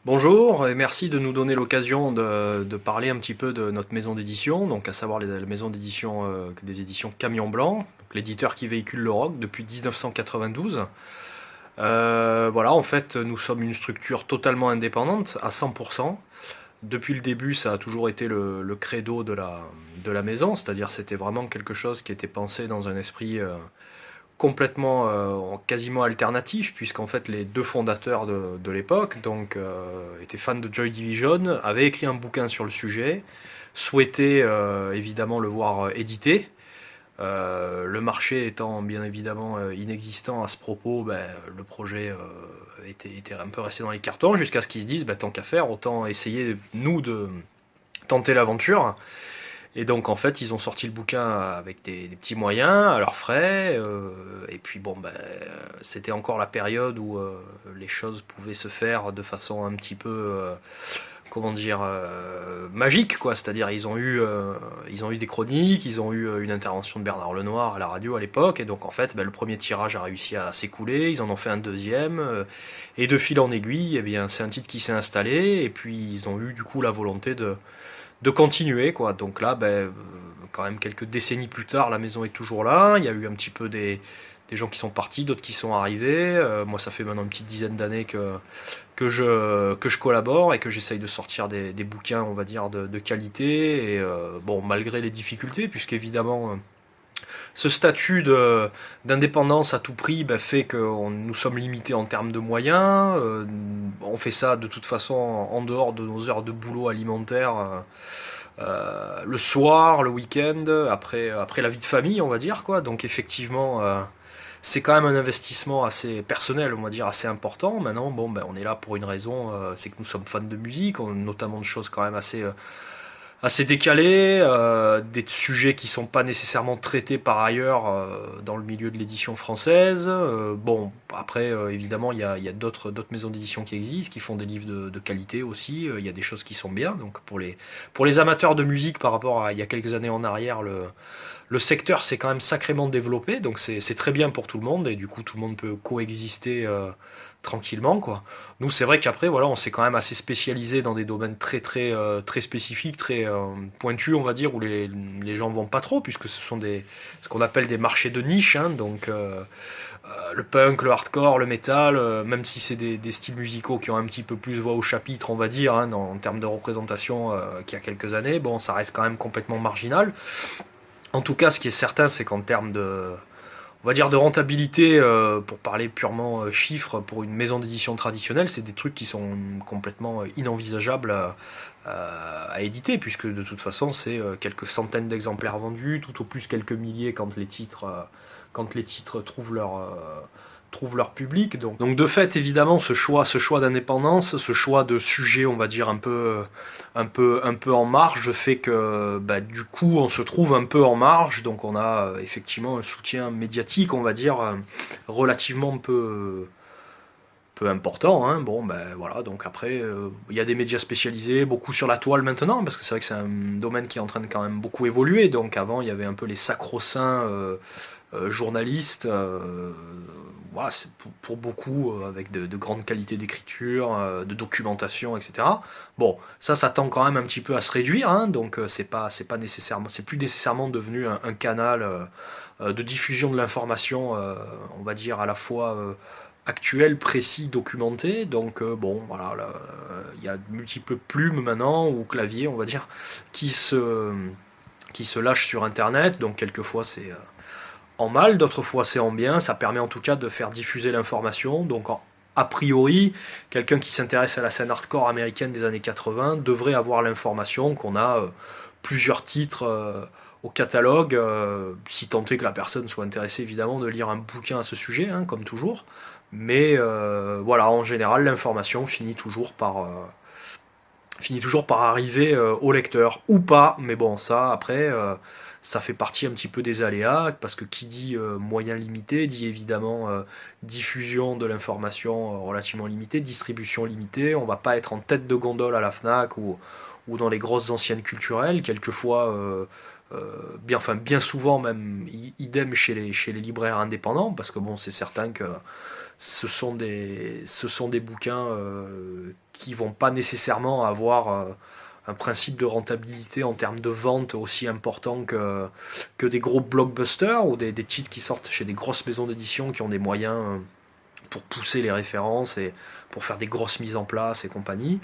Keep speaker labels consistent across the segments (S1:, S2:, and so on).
S1: Bonjour et merci de nous donner l'occasion de parler un petit peu de notre maison d'édition, donc à savoir la maison d'édition des éditions Camion Blanc, donc l'éditeur qui véhicule le rock depuis 1992. Voilà, en fait, nous sommes une structure totalement indépendante à 100%. Depuis le début, ça a toujours été le credo de la maison, c'est-à-dire c'était vraiment quelque chose qui était pensé dans un esprit complètement, quasiment alternatif, puisqu'en fait les deux fondateurs de l'époque donc, étaient fans de Joy Division, avaient écrit un bouquin sur le sujet, souhaitaient évidemment le voir édité. Le marché étant bien évidemment inexistant à ce propos, ben, le projet était un peu resté dans les cartons jusqu'à ce qu'ils se disent ben, tant qu'à faire, autant essayer nous de tenter l'aventure. Et donc en fait ils ont sorti le bouquin avec des petits moyens, à leurs frais, et puis bon ben c'était encore la période où les choses pouvaient se faire de façon un petit peu comment dire magique quoi, c'est-à-dire ils ont eu des chroniques, ils ont eu une intervention de Bernard Lenoir à la radio à l'époque, et donc en fait ben, le premier tirage a réussi à s'écouler, ils en ont fait un deuxième, et de fil en aiguille, eh bien c'est un titre qui s'est installé, et puis ils ont eu du coup la volonté de continuer quoi. Donc là, ben, quand même quelques décennies plus tard, la maison est toujours là. Il y a eu un petit peu des gens qui sont partis, d'autres qui sont arrivés. Moi, ça fait maintenant une petite dizaine d'années que je collabore et que j'essaye de sortir des bouquins, on va dire, de qualité. Et bon, malgré les difficultés, puisqu'évidemment, ce statut d'indépendance à tout prix ben, fait que nous sommes limités en termes de moyens. On fait ça de toute façon en dehors de nos heures de boulot alimentaire. Le soir, le week-end, après la vie de famille, on va dire quoi. Donc effectivement, c'est quand même un investissement assez personnel, on va dire assez important. Maintenant, bon, ben, on est là pour une raison, c'est que nous sommes fans de musique, notamment de choses quand même assez décalés, des sujets qui sont pas nécessairement traités par ailleurs dans le milieu de l'édition française. Bon, après, évidemment, il y a d'autres maisons d'édition qui existent, qui font des livres de qualité aussi. Il y a des choses qui sont bien. Donc pour les amateurs de musique, par rapport à il y a quelques années en arrière, le secteur s'est quand même sacrément développé. Donc c'est très bien pour tout le monde, et du coup tout le monde peut coexister tranquillement quoi. Nous, c'est vrai qu'après, voilà, on s'est quand même assez spécialisé dans des domaines très très très spécifiques, très pointus, on va dire, où les gens vont pas trop, puisque ce sont ce qu'on appelle des marchés de niche, hein, donc le punk, le hardcore, le metal, même si c'est des styles musicaux qui ont un petit peu plus voix au chapitre, on va dire, hein, en termes de représentation qu'il y a quelques années, bon, ça reste quand même complètement marginal. En tout cas, ce qui est certain, c'est qu'en termes on va dire de rentabilité, pour parler purement chiffres, pour une maison d'édition traditionnelle, c'est des trucs qui sont complètement inenvisageables à éditer, puisque de toute façon, c'est quelques centaines d'exemplaires vendus, tout au plus quelques milliers quand les titres trouvent leur public. Donc de fait, évidemment, ce choix d'indépendance, ce choix de sujet, on va dire un peu en marge, fait que bah, du coup, on se trouve un peu en marge. Donc on a effectivement un soutien médiatique, on va dire, relativement peu important, hein. Bon, ben voilà, donc après, il y a des médias spécialisés, beaucoup sur la toile maintenant, parce que c'est vrai que c'est un domaine qui est en train de quand même beaucoup évoluer. Donc avant, il y avait un peu les sacro-saints journalistes, voilà, c'est pour beaucoup, avec de grandes qualités d'écriture, de documentation, etc. Bon, ça tend quand même un petit peu à se réduire, hein, donc c'est pas nécessairement, c'est plus nécessairement devenu un canal de diffusion de l'information, on va dire à la fois actuel, précis, documenté. Donc bon, voilà, il y a de multiples plumes maintenant, ou claviers, on va dire, qui se lâchent sur Internet. Donc quelquefois c'est en mal, d'autres fois c'est en bien. Ça permet en tout cas de faire diffuser l'information. Donc a priori, quelqu'un qui s'intéresse à la scène hardcore américaine des années 80 devrait avoir l'information qu'on a plusieurs titres au catalogue, si tant est que la personne soit intéressée évidemment de lire un bouquin à ce sujet, hein, comme toujours. Mais voilà, en général, l'information finit toujours par arriver au lecteur, ou pas. Mais bon, ça, après, ça fait partie un petit peu des aléas, parce que qui dit moyens limités, dit évidemment diffusion de l'information relativement limitée, distribution limitée. On va pas être en tête de gondole à la FNAC ou dans les grosses anciennes culturelles. Quelquefois, bien souvent même, idem chez les libraires indépendants, parce que bon, c'est certain que ce sont des bouquins qui vont pas nécessairement avoir un principe de rentabilité en termes de vente aussi important que des gros blockbusters ou des titres qui sortent chez des grosses maisons d'édition qui ont des moyens pour pousser les références et pour faire des grosses mises en place et compagnie.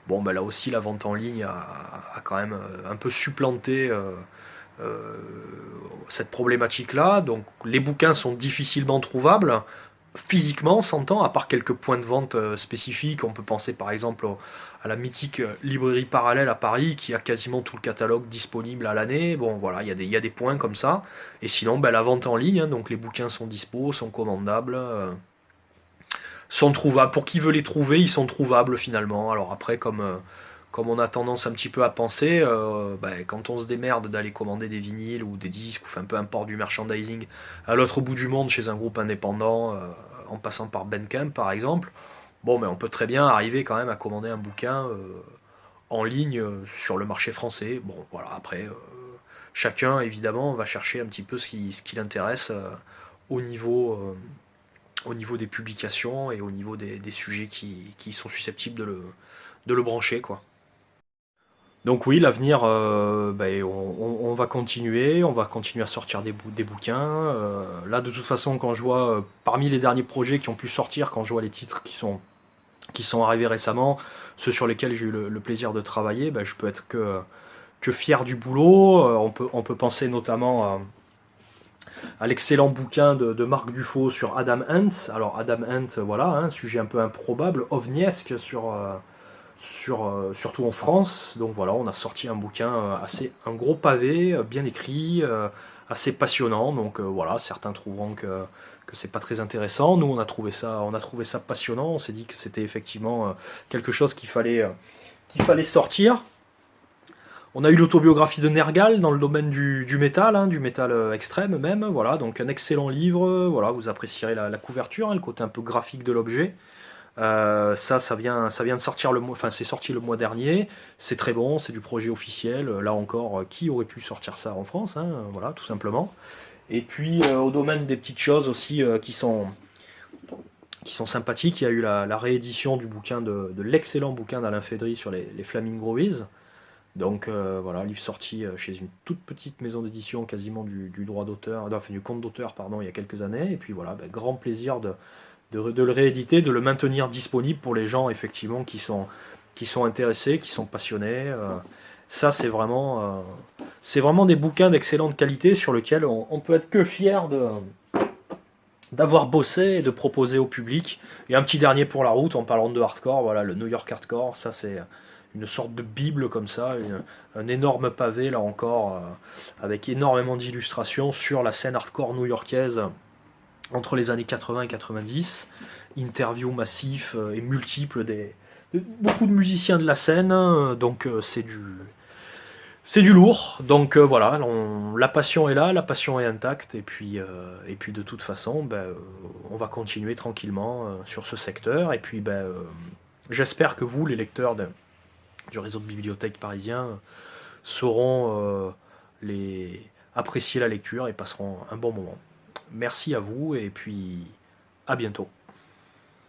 S1: Bon, ben là aussi, la vente en ligne a quand même un peu supplanté euh, cette problématique-là. Donc, les bouquins sont difficilement trouvables physiquement, s'entend, à part quelques points de vente spécifiques. On peut penser par exemple à la mythique librairie parallèle à Paris qui a quasiment tout le catalogue disponible à l'année. Bon, voilà, il y a des points comme ça. Et sinon, ben, la vente en ligne, hein, donc les bouquins sont dispo, sont commandables. Sont trouvables. Pour qui veut les trouver, ils sont trouvables finalement. Alors après, comme on a tendance un petit peu à penser, quand on se démerde d'aller commander des vinyles ou des disques, ou enfin peu importe du merchandising, à l'autre bout du monde chez un groupe indépendant, en passant par Bandcamp par exemple, bon, mais on peut très bien arriver quand même à commander un bouquin en ligne sur le marché français. Bon, voilà, après, chacun évidemment va chercher un petit peu ce qui l'intéresse au niveau au niveau des publications et au niveau des sujets qui sont susceptibles de le brancher, quoi. Donc oui, l'avenir, on va continuer à sortir des bouquins. Là, de toute façon, quand je vois parmi les derniers projets qui ont pu sortir, quand je vois les titres qui sont arrivés récemment, ceux sur lesquels j'ai eu le plaisir de travailler, je peux être que fier du boulot. On peut penser notamment à l'excellent bouquin de Marc Dufaux sur Adam Hunt. Alors Adam Hunt, voilà, un sujet un peu improbable, ovniesque surtout en France. Donc voilà, on a sorti un bouquin un gros pavé, bien écrit, assez passionnant. Donc voilà, certains trouveront que c'est pas très intéressant. Nous, on a trouvé ça passionnant. On s'est dit que c'était effectivement quelque chose qu'il fallait sortir. On a eu l'autobiographie de Nergal dans le domaine du métal, hein, du métal extrême même. Voilà, donc un excellent livre. Voilà, vous apprécierez la couverture, hein, le côté un peu graphique de l'objet. Ça vient de sortir enfin c'est sorti le mois dernier. C'est très bon, c'est du projet officiel. Là encore, qui aurait pu sortir ça en France, hein, voilà, tout simplement. Et puis au domaine des petites choses aussi qui sont sympathiques, il y a eu la réédition du bouquin de l'excellent bouquin d'Alain Fédry sur les Flaming Grovies. Donc voilà, livre sorti chez une toute petite maison d'édition, quasiment du droit d'auteur, enfin du compte d'auteur, pardon, il y a quelques années. Et puis voilà, grand plaisir de le rééditer, de le maintenir disponible pour les gens effectivement qui sont intéressés, qui sont passionnés. Ça, c'est vraiment des bouquins d'excellente qualité sur lesquels on peut être que fier d'avoir bossé et de proposer au public. Et un petit dernier pour la route, en parlant de hardcore, voilà, le New York Hardcore, ça c'est une sorte de bible comme ça, un énorme pavé là encore, avec énormément d'illustrations sur la scène hardcore new-yorkaise entre les années 80 et 90, interviews massifs et multiples de beaucoup de musiciens de la scène, donc c'est du lourd, donc voilà, la passion est là, la passion est intacte, et puis de toute façon, on va continuer tranquillement sur ce secteur, et puis j'espère que vous, les lecteurs du réseau de bibliothèques parisiens, sauront apprécier la lecture et passeront un bon moment. Merci à vous, et puis à bientôt.